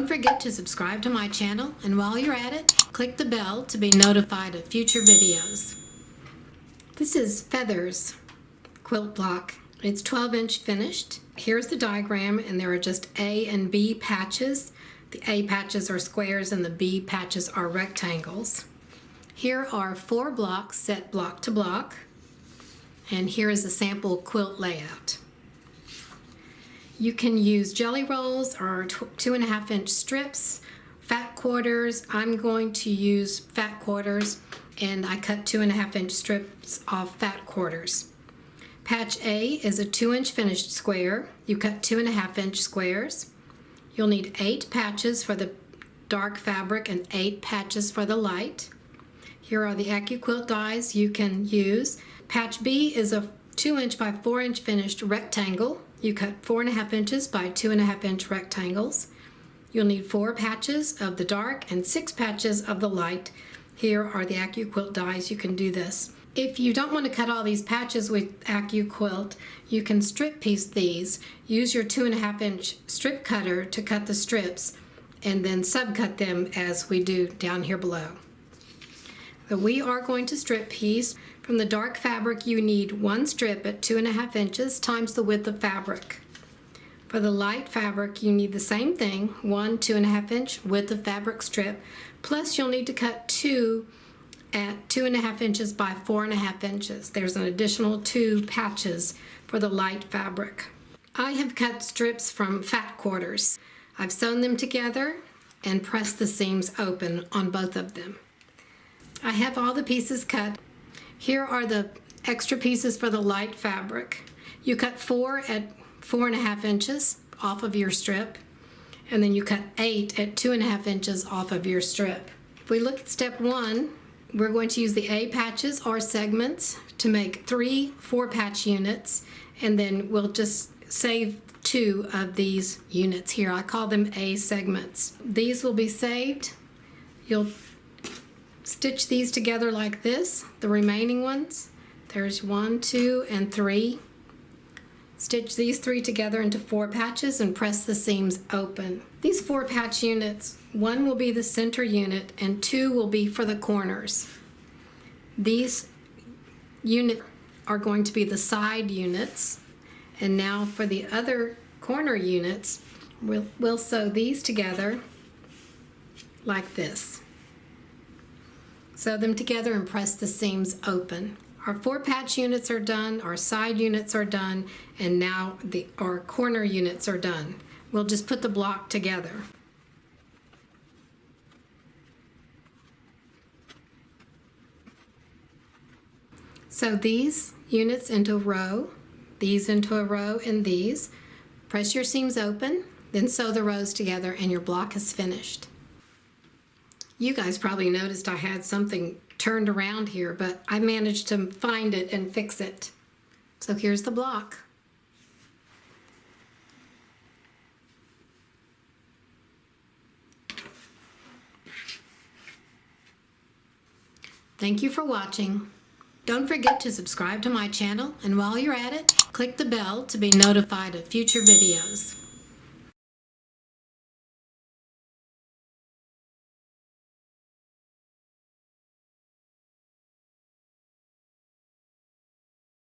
Don't forget to subscribe to my channel, and while you're at it, click the bell to be notified of future videos. This is Feathers quilt block. It's 12-inch finished. Here's the diagram, and there are just A and B patches. The A patches are squares and the B patches are rectangles. Here are 4 blocks set block to block, and here is a sample quilt layout. You can use jelly rolls or 2.5-inch strips, fat quarters. I'm going to use fat quarters, and I cut 2.5-inch strips off fat quarters. Patch A is a 2-inch finished square. You cut 2.5-inch squares. You'll need 8 patches for the dark fabric and 8 patches for the light. Here are the AccuQuilt dies you can use. Patch B is a 2-inch by 4-inch finished rectangle. You cut 4.5 inches by 2.5-inch rectangles. You'll need 4 patches of the dark and 6 patches of the light. Here are the AccuQuilt dies. You can do this. If you don't want to cut all these patches with AccuQuilt, you can strip piece these. Use your 2.5-inch strip cutter to cut the strips and then subcut them as we do down here below. So we are going to strip piece. From the dark fabric, you need 1 strip at 2.5 inches times the width of fabric. For the light fabric, you need the same thing, 1 2.5-inch width of fabric strip, plus you'll need to cut 2 at 2.5 inches by 4.5 inches. There's an additional 2 patches for the light fabric. I have cut strips from fat quarters. I've sewn them together and pressed the seams open on both of them. I have all the pieces cut. Here are the extra pieces for the light fabric. You cut 4 at 4.5 inches off of your strip, and then you cut 8 at 2.5 inches off of your strip. If we look at step 1, we're going to use the A patches or segments to make 3 4-patch units, and then we'll just save 2 of these units here. I call them A segments. These will be saved. You'll stitch these together like this, the remaining ones. There's 1, 2, and 3. Stitch these 3 together into 4 patches and press the seams open. These 4-patch units, 1 will be the center unit and 2 will be for the corners. These units are going to be the side units, and now for the other corner units, we'll sew these together like this. Sew them together and press the seams open. Our 4-patch units are done, our side units are done, and now our corner units are done. We'll just put the block together. Sew these units into a row, these into a row, and these. Press your seams open, then sew the rows together, and your block is finished. You guys probably noticed I had something turned around here, but I managed to find it and fix it. So here's the block. Thank you for watching. Don't forget to subscribe to my channel, and while you're at it, click the bell to be notified of future videos.